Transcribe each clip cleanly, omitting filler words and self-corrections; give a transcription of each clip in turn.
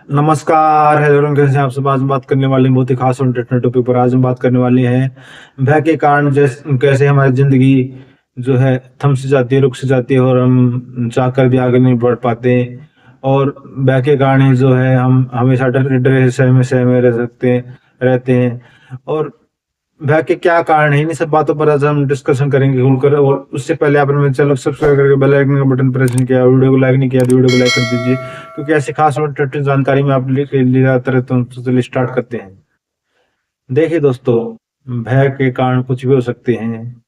नमस्कार, हेलो रंग, कैसे हैं आप सब? आज हम बात करने वाले हैं बहुत ही खास और इंटरेस्टिंग टॉपिक पर। आज हम बात करने वाले हैं भय के कारण कैसे हमारी ज़िंदगी जो है थम सी जाती है, रुक सी जाती है और हम चाहकर भी आगे नहीं बढ़ पाते। और भय के कारण ही जो है हम हमेशा डरे सहमे रह सकते हैं रहते हैं। और भय के क्या कारण है, इन सब बातों पर आज हम डिस्कशन करेंगे खुलकर। और उससे पहले आपने मेरे चैनल को सब्सक्राइब करके बेल आइकन का बटन प्रेस नहीं किया, वीडियो को लाइक नहीं किया तो वीडियो को लाइक कर दीजिए, क्योंकि ऐसी खास और इंटरेस्टिंग जानकारी मैं आप लेके लिए आता रहता हूँ। तो चलिए स्टार्ट करते हैं। देखिए दोस्तों, भय के कारण कुछ भी हो सकते हैं।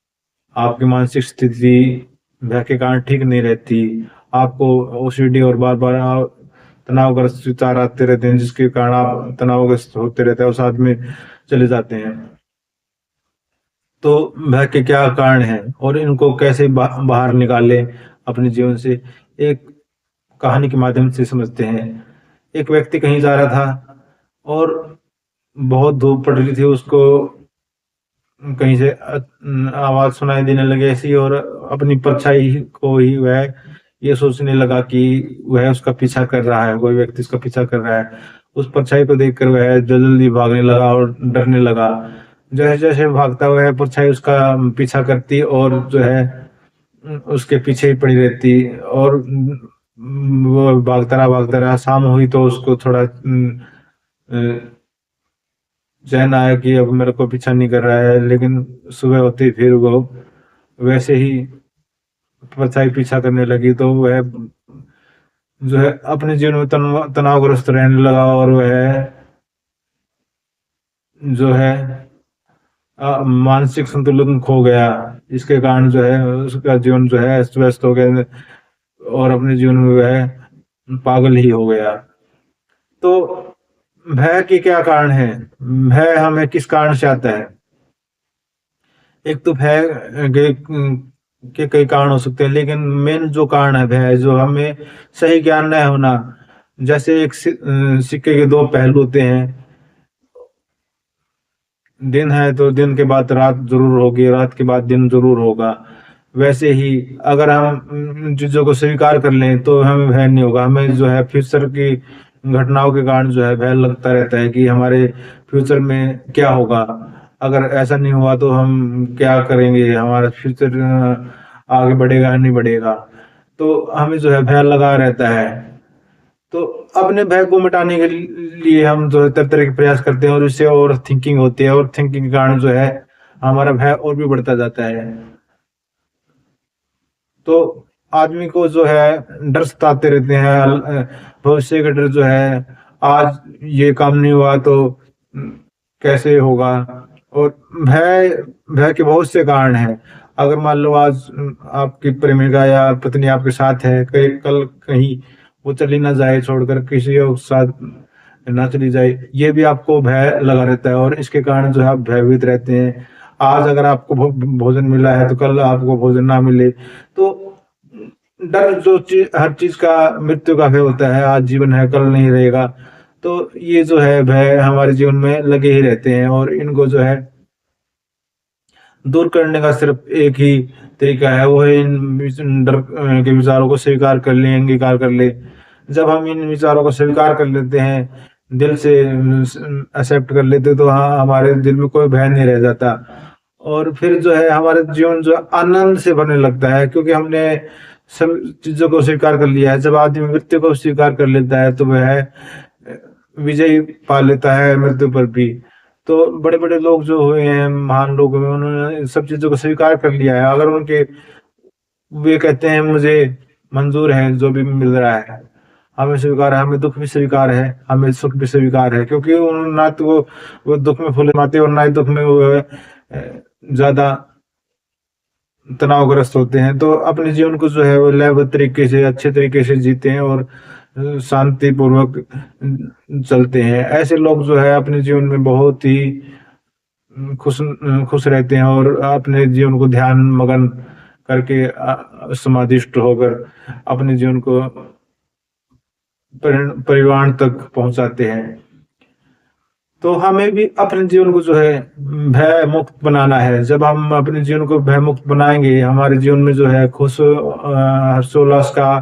आपकी मानसिक स्थिति भय के कारण ठीक नहीं रहती। आपको ओसीडी और बार बार तनावग्रस्त विचार आते रहते हैं, जिसके कारण आप तनावग्रस्त होते रहते हैं और साथ में चले जाते हैं। तो भय के क्या कारण हैं और इनको कैसे बाहर निकाले अपने जीवन से, एक कहानी के माध्यम से समझते हैं। एक व्यक्ति कहीं जा रहा था और बहुत धूप पड़ रही थी उसको। कहीं से आवाज सुनाई देने लगी ऐसी, और अपनी परछाई को ही वह ये सोचने लगा कि वह उसका पीछा कर रहा है, कोई व्यक्ति उसका पीछा कर रहा है। उस परछाई को देखकर वह जल्दी भागने लगा और डरने लगा। जैसे जैसे भागता वह परछाई उसका पीछा करती और जो है उसके पीछे ही पड़ी रहती। और वो भागता रहा। शाम हुई तो उसको थोड़ा चैन आया कि अब मेरे को पीछा नहीं कर रहा है। लेकिन सुबह होते ही फिर वो वैसे ही परछाई पीछा करने लगी। तो वह जो है अपने जीवन में तनावग्रस्त रहने लगा और वह जो है मानसिक संतुलन खो गया। इसके कारण जो है उसका जीवन जो है अस्त व्यस्त हो गया और अपने जीवन में वह पागल ही हो गया। तो भय के क्या कारण है? भय हमें किस कारण से आता है? एक तो भय के कई कारण हो सकते हैं, लेकिन मेन जो कारण है भय, जो हमें सही ज्ञान न होना। जैसे एक सिक्के के दो पहलू होते हैं। दिन है तो दिन के बाद रात जरूर होगी, रात के बाद दिन जरूर होगा। वैसे ही अगर हम चीजों को स्वीकार कर लें तो हमें भय नहीं होगा। हमें जो है फ्यूचर की घटनाओं के कारण जो है भय लगता रहता है कि हमारे फ्यूचर में क्या होगा। अगर ऐसा नहीं हुआ तो हम क्या करेंगे, हमारा फ्यूचर आगे बढ़ेगा या नहीं बढ़ेगा। तो हमें जो है भय लगा रहता है। तो अपने भय को मिटाने के लिए हम जो है तरह तरह के प्रयास करते हैं और इससे ओवर थिंकिंग होती है। और थिंकिंग के कारण जो है हमारा भय और भी बढ़ता जाता है। तो आदमी को जो है डर सताते रहते हैं। भविष्य का डर जो है, आज ये काम नहीं हुआ तो कैसे होगा। और भय भय के बहुत से कारण हैं। अगर मान लो आज आपकी प्रेमिका या पत्नी आपके साथ है, कल कहीं वो चली ना जाए छोड़कर, किसी और साथ ना चली जाए, ये भी आपको भय लगा रहता है और इसके कारण जो है आप भयभीत रहते हैं। आज अगर आपको भोजन मिला है तो कल आपको भोजन ना मिले। तो डर जो चीज, हर चीज का मृत्यु का भय होता है। आज जीवन है कल नहीं रहेगा। तो ये जो है भय हमारे जीवन में लगे ही रहते हैं और इनको जो है दूर करने का सिर्फ एक ही तरीका है, वो है इन डर के विचारों को स्वीकार कर ले, अंगीकार कर ले। जब हम इन विचारों को स्वीकार कर लेते हैं, दिल से एक्सेप्ट कर लेते, तो हाँ, हमारे दिल में कोई भय नहीं रह जाता। और फिर जो है हमारे जीवन जो आनंद से भरने लगता है, क्योंकि हमने सब चीजों को स्वीकार कर लिया है। जब आदमी मृत्यु को स्वीकार कर लेता है तो वह विजय पा लेता है मृत्यु पर भी। तो बड़े बड़े लोग जो हुए हैं, महान लोग हुए, उन्होंने इन सब चीजों को स्वीकार कर लिया है। अगर उनके वे कहते हैं मुझे मंजूर है जो भी मिल रहा है, हमें स्वीकार है, हमें दुख भी स्वीकार है, हमें सुख भी स्वीकार है। क्योंकि ना तो वो दुख में फूले माते और ना ही दुख में वो ज्यादा तनावग्रस्त होते हैं। तो अपने जीवन को जो है वो लयबद्ध तरीके से, अच्छे तरीके से जीते हैं और शांति पूर्वक चलते हैं। ऐसे लोग जो है अपने जीवन में बहुत ही खुश खुश रहते हैं और अपने जीवन को ध्यान मगन करके समाधिष्ट होकर अपने जीवन को परिवार तक पहुंचाते हैं। तो हमें भी अपने जीवन को जो है भय मुक्त बनाना है। जब हम अपने जीवन को भय मुक्त बनाएंगे, हमारे जीवन में जो है खुश हर्षोल्लास का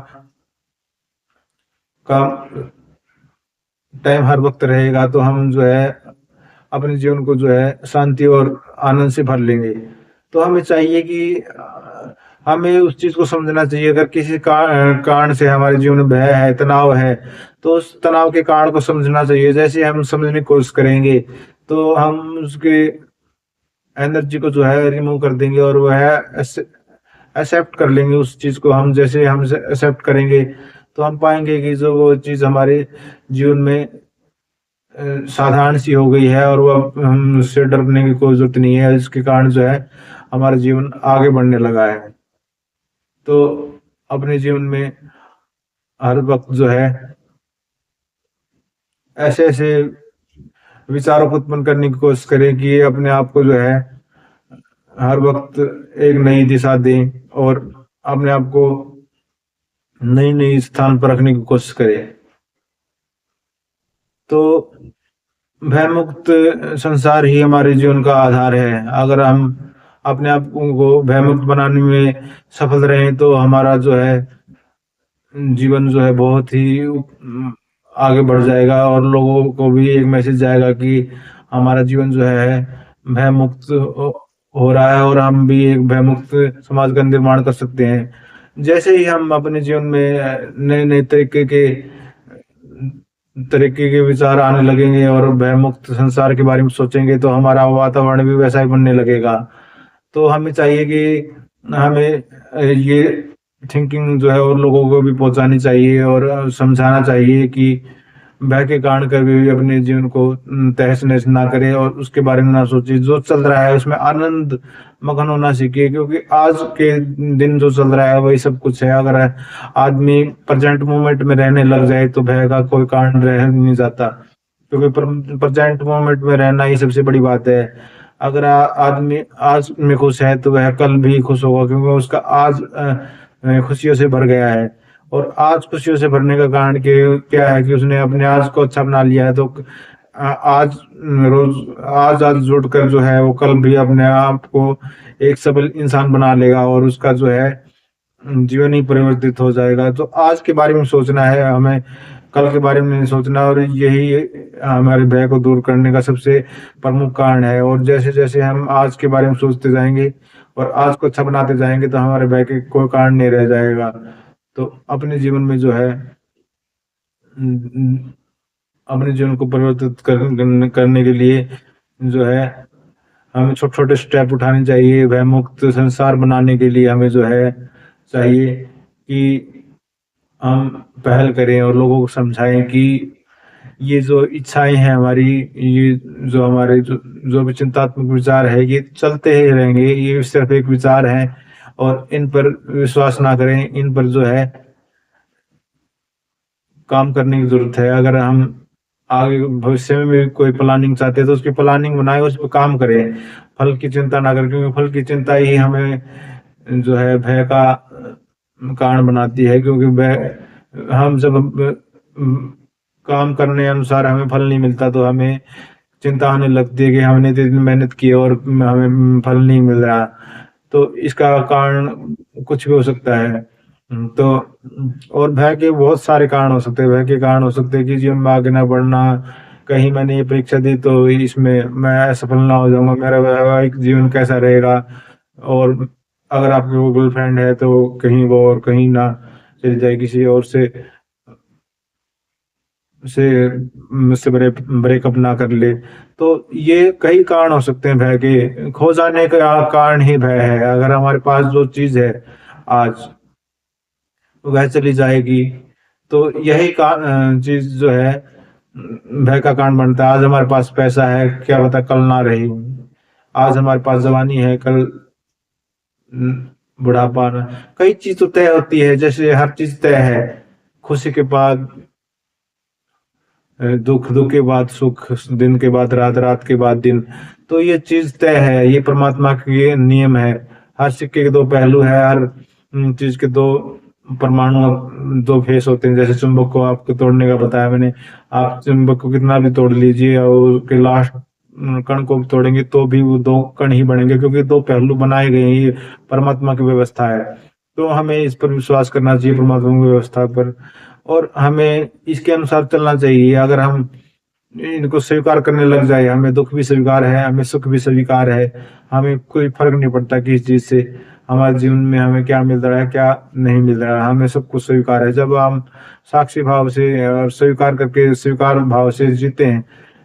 टाइम हर वक्त रहेगा तो हम जो है अपने जीवन को जो है शांति और आनंद से भर लेंगे। तो हमें चाहिए कि हमें उस चीज़ को समझना चाहिए, अगर किसी कारण से हमारे जीवन में भय है, तनाव है, तो उस तनाव के कारण को समझना चाहिए। जैसे हम समझने की कोशिश करेंगे, तो हम उसके एनर्जी को जो है रिमूव कर देंगे और वह एक्सेप्ट कर लेंगे उस चीज़ को। हम जैसे हम एक्सेप्ट करेंगे, तो हम पाएँगे कि जो वो चीज़ हमारे जीवन में साधारण सी हो गई है और वो अब हम उससे डरने की कोई ज़रूरत नहीं है। इसके कारण जो है हमारा जीवन आगे बढ़ने लगा है। तो अपने जीवन में हर वक़्त जो है ऐसे-ऐसे विचारों को उत्पन्न करने की कोशिश करें कि अपने आप को जो है हर वक़्त एक नई दिशा दें और अपने आप को नई-नई स्थान पर रखने की कोशिश करें। तो भयमुक्त संसार ही हमारे जीवन का आधार है। अगर हम अपने आप को भयमुक्त बनाने में सफल रहें, तो हमारा जो है जीवन जो है बहुत ही आगे बढ़ जाएगा और लोगों को भी एक मैसेज जाएगा कि हमारा जीवन जो है भयमुक्त हो रहा है और हम भी एक भयमुक्त समाज का निर्माण कर सकते हैं। जैसे ही हम अपने जीवन में नए-नए तरीके के विचार आने लगेंगे और भयमुक्त संसार के बारे में सोचेंगे, तो हमारा वातावरण भी वैसा ही बनने लगेगा। तो हमें चाहिए कि हमें ये थिंकिंग जो है और लोगों को भी पहुँचानी चाहिए और समझाना चाहिए कि भय के कारण कभी भी अपने जीवन को तहस-नहस ना करें और उसके बारे में ना सोचिए। जो चल रहा है उसमें आनंद मगन होना सीखिए, क्योंकि आज के दिन जो चल रहा है वही सब कुछ है। अगर आदमी प्रेज़ेंट मोमेंट में रहने लग जाए तो भय का कोई कारण रह नहीं जाता, क्योंकि प्रेज़ेंट मोमेंट में रहना ही सबसे बड़ी बात है। अगर आदमी आज में खुश है तो वह कल भी खुश होगा, क्योंकि उसका आज खुशियों से भर गया है। और आज खुशियों से भरने का कारण क्या है कि उसने अपने आज को अच्छा बना लिया है। तो आज रोज आज जुड़कर जो है वो कल भी अपने आप को एक सबल इंसान बना लेगा और उसका जो है जीवन ही परिवर्तित हो जाएगा। तो आज के बारे में सोचना है हमें, कल के बारे में नहीं सोचना, और यही हमारे भय को दूर करने का सबसे प्रमुख कारण है। और जैसे-जैसे हम आज के बारे में सोचते जाएँगे और आज को अच्छा बनाते जाएँगे, तो हमारे भय के कोई कारण नहीं रह जाएगा। तो अपने जीवन में जो है अपने जीवन को परिवर्तित करने के लिए जो है हमें छोटे-छोटे स्टेप उठाने चाहिए। भयमुक्त संसार बनाने के लिए हमें जो है चाहिए कि हम पहल करें और लोगों को समझाएँ कि ये जो इच्छाएँ हैं हमारी, ये जो हमारे जो भी चिंतात्मक विचार है, ये चलते ही रहेंगे। ये सिर्फ़ एक विचार हैं और इन पर विश्वास ना करें। इन पर जो है काम करने की ज़रूरत है। अगर हम आगे भविष्य में भी कोई प्लानिंग चाहते हैं, तो उसकी प्लानिंग बनाएँ, उस पे काम करें। फल की चिंता ना करें, क्योंकि फल की चिंता ही हमें जो है भय का कारण बनाती है। क्योंकि हम जब काम करने अनुसार हमें फल नहीं मिलता, तो हमें चिंता होने लगती है कि हमने तो इतनी मेहनत की और हमें फल नहीं मिल रहा। तो इसका कारण कुछ भी हो सकता है। तो और भय के बहुत सारे कारण हो सकते हैं। भय के कारण हो सकते हैं कि जीवन में आगे ना बढ़ना, कहीं मैंने ये परीक्षा दी तो इसमें मैं असफल ना हो जाऊँगा, मेरा वैवाहिक जीवन कैसा रहेगा, और अगर आपकी वो गर्लफ्रेंड है तो कहीं वो और कहीं ना चली जाए, किसी और से मुझसे ब्रेकअप ना कर ले। तो ये कई कारण हो सकते हैं भय के। खो जाने का कारण ही भय है। अगर हमारे पास जो चीज़ है आज, वह चली जाएगी, तो यही चीज़ जो है भय का कारण बनता है। आज हमारे पास पैसा है, क्या पता कल ना रही। आज हमारे पास जवानी है, कल बुढ़ापा ना। कई चीज़ तो तय होती है, जैसे हर चीज़ तय है। खुशी के बाद दुःख, दुःख के बाद सुख, दिन के बाद रात, रात के बाद दिन। तो ये चीज़ तय है, ये परमात्मा के नियम है। हर सिक्के के 2 पहलू हैं, हर चीज़ के 2 परमाणु, 2 फेस होते हैं। जैसे चुंबक को आपको तोड़ने का बताया मैंने, आप चुंबक को कितना भी तोड़ लीजिए और उसके लास्ट कण को तोड़ेंगे तो भी वो 2 कण ही बनेंगे, क्योंकि 2 पहलू बनाए गए हैं। ये परमात्मा की व्यवस्था है। तो हमें इस पर विश्वास करना चाहिए, परमात्मा की व्यवस्था पर, और हमें इसके अनुसार चलना चाहिए। अगर हम इनको स्वीकार करने लग जाए, हमें दुःख भी स्वीकार है, हमें सुख भी स्वीकार है, हमें कोई फ़र्क नहीं पड़ता किसी चीज़ से, हमारे जीवन में हमें क्या मिल रहा है, क्या नहीं मिल रहा है, हमें सब कुछ स्वीकार है। जब हम साक्षी भाव से और स्वीकार करके स्वीकार भाव से जीते हैं,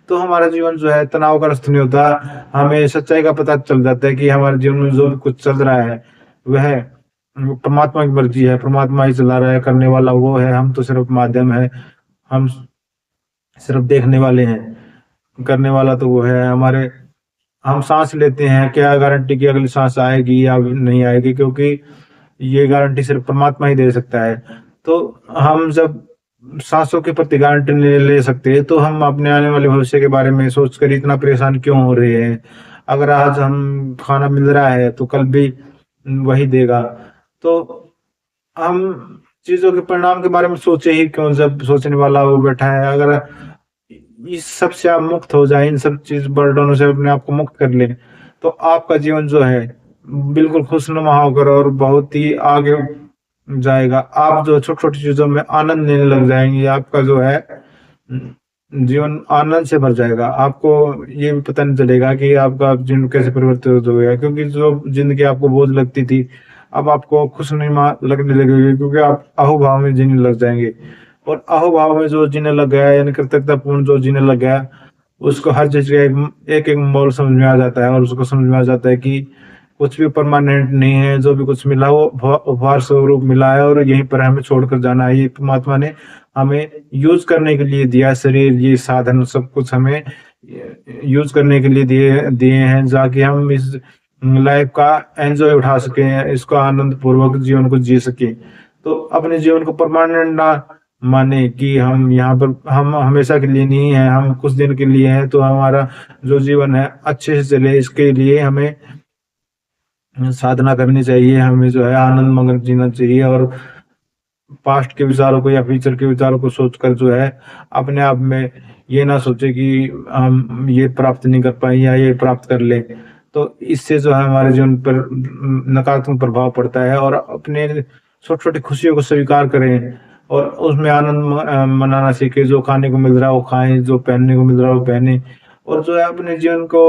तो हमारा जीवन जो है तनावग्रस्त नहीं होता। हमें सच्चाई का पता चल जाता है कि हमारे जीवन में जो भी कुछ चल रहा है, वह परमात्मा की मर्ज़ी है, परमात्मा ही चला रहा है, करने वाला वो है, हम तो सिर्फ़ माध्यम हैं, हम सिर्फ़ देखने वाले हैं। करने वाला तो वो है। हमारे हम साँस लेते हैं, क्या गारंटी कि अगली साँस आएगी या नहीं आएगी, क्योंकि ये गारंटी सिर्फ़ परमात्मा ही दे सकता है। तो हम जब साँसों के प्रति गारंटी नहीं ले सकते, तो हम अपने आने वाले भविष्य के बारे में सोचकर इतना परेशान क्यों हो रहे हैं? अगर आज हम खाना मिल रहा है, तो कल भी वही देगा। तो हम चीज़ों के परिणाम के बारे में सोचे ही क्यों, जब सोचने वाला वो बैठा है। अगर इस सब से आप मुक्त हो जाएँ, इन सब चीज़ बर्डनों से अपने आप को मुक्त कर लें, तो आपका जीवन जो है बिल्कुल खुशनुमा होकर और बहुत ही आगे जाएगा। आप जो छोटी-छोटी चीज़ों में आनंद लेने लग जाएँगे, आपका जो है जीवन आनंद से भर जाएगा। आपको ये भी पता नहीं चलेगा कि आपका जीवन कैसे परिवर्तित हो गया, क्योंकि जो ज़िंदगी आपको बोझ लगती थी, अब आपको खुशनुमा लगने लगेगी, क्योंकि आप अहोभाव में जीने लग जाएँगे। और अहोभाव में जो जीने लग गया, यानी कृतज्ञतापूर्ण जो जीने लग गया, उसको हर चीज़ का एक-एक मोल समझ में आ जाता है, और उसको समझ में आ जाता है कि कुछ भी परमानेंट नहीं है, जो भी कुछ मिला वो उपहार स्वरूप मिला है, और यहीं पर हमें छोड़कर जाना है। ये परमात्मा ने हमें यूज़ करने के लिए दिया, शरीर, ये साधन सब कुछ हमें यूज़ करने के लिए दिए दिए हैं, ताकि हम इस लाइफ़ का एन्जॉय उठा सकें, इसको आनंद पूर्वक जीवन को जी सकें। तो अपने जीवन को परमानेंट ना माने कि हम यहाँ पर हम हमेशा के लिए नहीं हैं, हम कुछ दिन के लिए हैं, तो हमारा जो जीवन है अच्छे से चले, इसके लिए हमें साधना करनी चाहिए, हमें जो है आनंद मगन जीना चाहिए, और पास्ट के विचारों को या फ्यूचर के विचारों को सोचकर जो है अपने आप में ये ना सोचे कि हम ये प्राप्त नहीं कर पाए या ये प्राप्त कर लें। तो इससे जो है हमारे जीवन पर नकारात्मक प्रभाव पड़ता है, और अपने छोटी-छोटी खुशियों को स्वीकार करें और उसमें आनंद मनाना सीखें। जो खाने को मिल रहा है वो खाएँ, जो पहनने को मिल रहा है वो पहनें, और जो है अपने जीवन को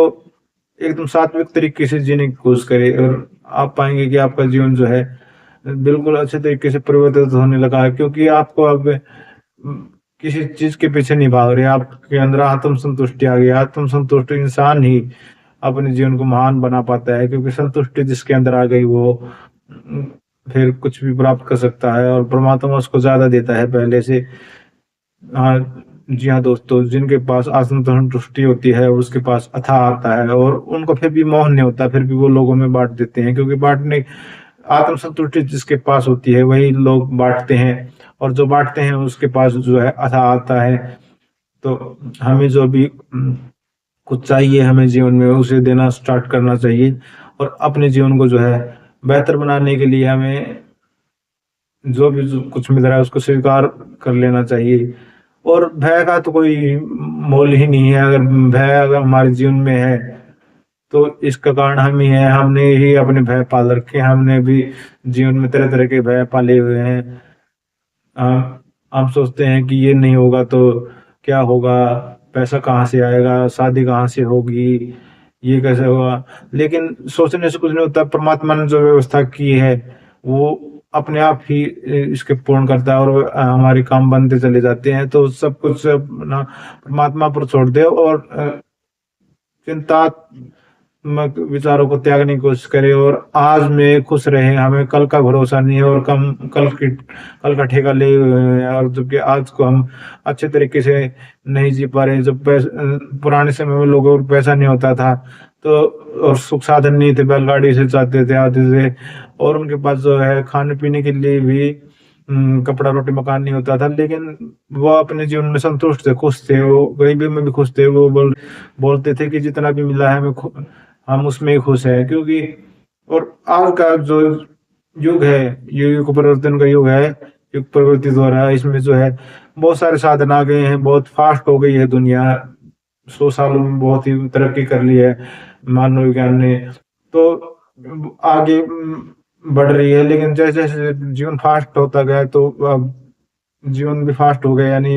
एकदम सात्विक तरीके से जीने की कोशिश करें, और आप पाएँगे कि आपका जीवन जो है बिल्कुल अच्छे तरीके से परिवर्तित होने लगा है, क्योंकि आपको अब किसी चीज़ के पीछे नहीं भाग रहे हैं, आपके अंदर आत्म संतुष्टि आ गई। आत्म संतुष्ट इंसान ही अपने जीवन को महान बना पाता है, क्योंकि संतुष्टि जिसके अंदर आ गई वो उम, फिर कुछ भी प्राप्त कर सकता है, और परमात्मा उसको ज़्यादा देता है पहले से। जी हाँ दोस्तों, जिनके पास आत्म संतुष्टि होती है, उसके पास अथाह आता है, और उनको फिर भी मोह नहीं होता, फिर भी वो लोगों में बाँट देते हैं, क्योंकि बाँटने आत्म संतुष्टि जिसके पास होती है वही लोग बाँटते हैं, और जो बाँटते हैं उसके पास जो है अथाह आता है। तो हमें जो भी कुछ चाहिए हमें जीवन में उसे देना स्टार्ट करना चाहिए, और अपने जीवन को जो है बेहतर बनाने के लिए हमें जो कुछ मिल रहा है उसको स्वीकार कर लेना चाहिए। और भय का तो कोई मोल ही नहीं है। अगर भय अगर हमारे जीवन में है, तो इसका कारण हम ही हैं, हमने ही अपने भय पाल रखे हैं, हमने भी जीवन में तरह-तरह के भय पाले हुए हैं। हम सोचते हैं कि ये नहीं होगा तो क्या होगा? पैसा कहाँ से आएगा? शादी कहाँ से होगी? ये कैसे होगा? लेकिन सोचने से कुछ नहीं होता, परमात्मा ने जो व्यवस्था की है, वो अपने आप ही इसके पूर्ण करता है, और हमारे काम बनते चले जाते हैं। तो सब कुछ अपना परमात्मा पर छोड़ दो, और चिंतात्मक विचारों को त्यागने की कोशिश करें, और आज में खुश रहें। हमें कल का भरोसा नहीं है, और कल का ठेका लिए हुए हैं, और जबकि आज को हम अच्छे तरीके से नहीं जी पा रहे हैं। जब पुराने समय में लोगों को पैसा नहीं होता था, तो और सुख साधन नहीं थे, बैलगाड़ी से जाते थे, आते थे, और उनके पास जो है खाने-पीने के लिए भी कपड़ा, रोटी, मकान नहीं होता था, लेकिन वो अपने जीवन में संतुष्ट थे, खुश थे, वो गरीबी में भी खुश थे। वो बोलते थे कि जितना भी मिला है हम उसमें ही खुश हैं, क्योंकि और आज का जो युग है, ये युग परिवर्तन का युग है, युग परिवर्तित हो रहा है। इसमें जो है बहुत सारे साधन आ गए हैं, बहुत फास्ट हो गई है दुनिया। 100 सालों में बहुत ही तरक्की कर ली है मानव विज्ञान ने। तो आगे बढ़ रही है, लेकिन जैसे-जैसे जीवन फास्ट होता गया, तो अब जीवन भी फास्ट हो गया, यानी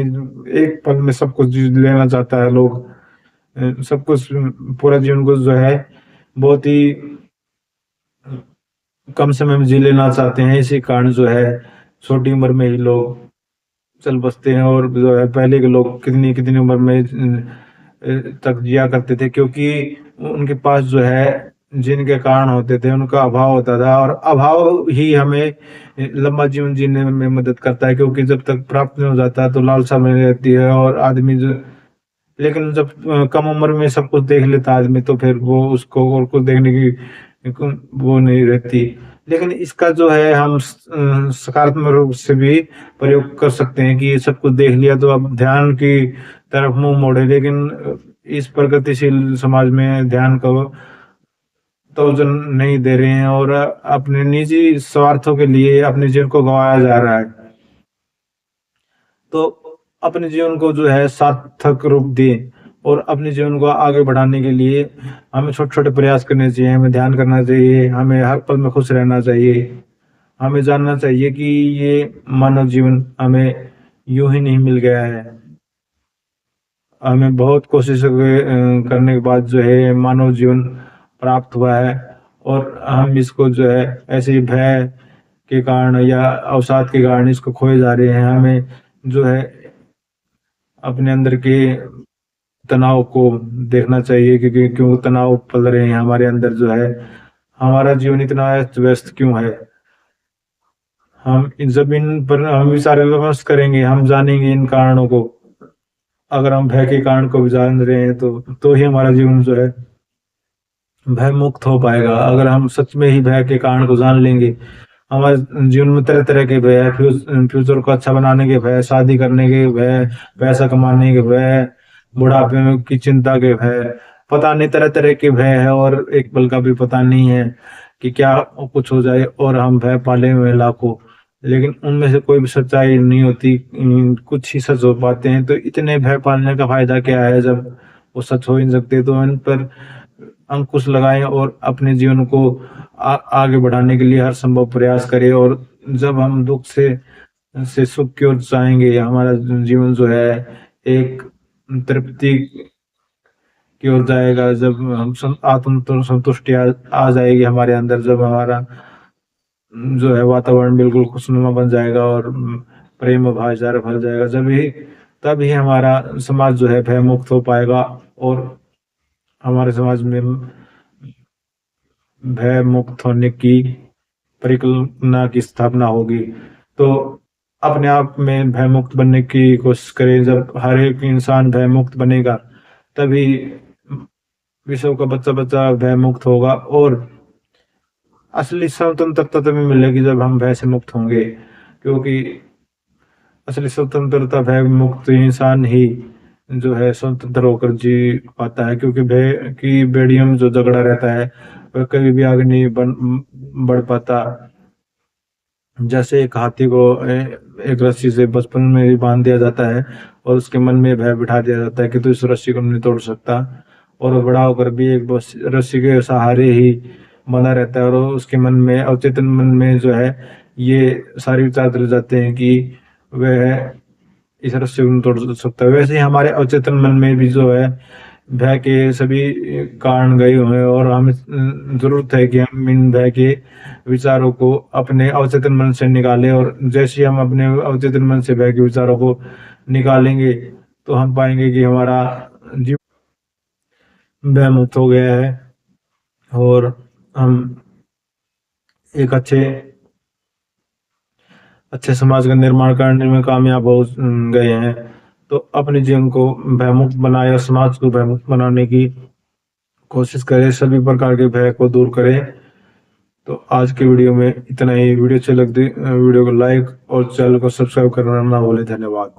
एक पल में सब कुछ लेना चाहता है लोग। सब कुछ पूरा जीवन को जो है बहुत ही कम समय में जी लेना चाहते हैं। इसी कारण जो है छोटी उम्र में ही लोग चल बसते हैं, और जो है पहले के लोग कितनी कितनी उम्र में तक जिया करते थे, क्योंकि उनके पास जो है जिनके कारण होते थे उनका अभाव होता था, और अभाव ही हमें लंबा जीवन जीने में मदद करता है, क्योंकि जब तक प्राप्त नहीं हो जाता तो लालसा बनी रहती है, और आदमी जो, लेकिन जब कम उम्र में सब कुछ देख लेता आदमी तो फिर वो उसको और कुछ देखने की वो नहीं रहती। लेकिन इसका जो है हम सकारात्मक रूप से भी प्रयोग कर सकते हैं कि ये सब कुछ देख लिया तो अब ध्यान की तरफ मुंह मोड़े। लेकिन इस प्रगतिशील समाज में ध्यान को तवज्जो नहीं दे रहे हैं, और अपने निजी स्वार्थों के लिए अपने जीवन को गंवाया जा रहा है। तो अपने जीवन को जो है सार्थक रूप दें, और अपने जीवन को आगे बढ़ाने के लिए हमें छोटे छोटे प्रयास करने चाहिए, हमें ध्यान करना चाहिए, हमें हर पल में खुश रहना चाहिए। हमें जानना चाहिए कि ये मानव जीवन हमें यूं ही नहीं मिल गया है, हमें बहुत कोशिश करने के बाद जो है मानव जीवन प्राप्त हुआ है। और हम इसको जो है ऐसे ही भय के कारण या अवसाद के कारण इसको खोए जा रहे हैं। हमें जो है अपने अंदर के तनाव को देखना चाहिए, क्योंकि क्यों तनाव पल रहे हैं हमारे अंदर, जो है हमारा जीवन इतना अस्त व्यस्त क्यों है। हम इन जमीन पर हम विचार विमर्श करेंगे, हम जानेंगे इन कारणों को। अगर हम भय के कारण को भी जान रहे हैं तो ही हमारा जीवन जो है भय मुक्त हो पाएगा। अगर हम सच में ही भय के कारण को जान लेंगे, हमारे जीवन में तरह तरह के भय है, फ्यूचर को अच्छा बनाने के भय, शादी करने के भय, पैसा कमाने के भय, बुढ़ापे में की चिंता के भय, पता नहीं तरह तरह के भय है, और एक पल का भी पता नहीं है कि क्या कुछ हो जाए, और हम भय पाले हुए लाखों, लेकिन उनमें से कोई भी सच्चाई नहीं होती। कुछ ही सच हो पाते हैं। तो इतने भय पालने का फायदा क्या है जब वो सच हो ही नहीं सकते। तो इन पर अंकुश लगाएं और अपने जीवन को आगे बढ़ाने के लिए हर संभव प्रयास करें। और जब हम दुख से सुख की ओर जाएंगे, हमारा जीवन जो है एक तृप्ति की ओर जाएगा। जब हम आत्म संतुष्टि आ जाएगी हमारे अंदर, जब हमारा जो है वातावरण बिल्कुल खुशनुमा बन जाएगा और प्रेम और भाईचारा फैल जाएगा, तभी हमारा समाज जो है भय मुक्त हो पाएगा, और हमारे समाज में भय मुक्त होने की परिकल्पना की स्थापना होगी। तो अपने आप में भय मुक्त बनने की कोशिश करें। जब हर एक इंसान भय मुक्त बनेगा तभी विश्व का बच्चा बच्चा भय मुक्त होगा, और असली स्वतंत्रता तभी मिलेगी जब हम भय से मुक्त होंगे। क्योंकि असली स्वतंत्रता भय मुक्त इंसान ही जो है स्वतंत्र होकर जी पाता है। क्योंकि भय की बेड़ियों में जो झगड़ा रहता है वह कभी भी आगे नहीं बढ़ पाता। जैसे एक हाथी को एक रस्सी से बचपन में ही बांध दिया जाता है, और उसके मन में भय बिठा दिया जाता है कि तू इस रस्सी को नहीं तोड़ सकता, और वो बड़ा होकर भी एक बस रस्सी के सहारे ही बना रहता है, और उसके मन में अवचेतन मन में जो है ये सारे विचार चले जाते हैं कि वह इस रस्सी को नहीं तोड़ सकता। वैसे ही हमारे अवचेतन मन में भी जो है भय के सभी कारण गए हुए हैं, और हमें जरूरत है कि हम इन भय के विचारों को अपने अवचेतन मन से निकालें। और जैसे हम अपने अवचेतन मन से भय के विचारों को निकालेंगे तो हम पाएंगे कि हमारा जीवन भय मुक्त हो गया है, और हम एक अच्छे समाज का निर्माण करने में कामयाब हो गए हैं। तो अपने जीवन को भयमुक्त बनाए और समाज को भयमुक्त बनाने की कोशिश करें, सभी प्रकार के भय को दूर करें। तो आज के वीडियो में इतना ही। वीडियो अच्छी लगती वीडियो को लाइक और चैनल को सब्सक्राइब करना ना भूलें। धन्यवाद।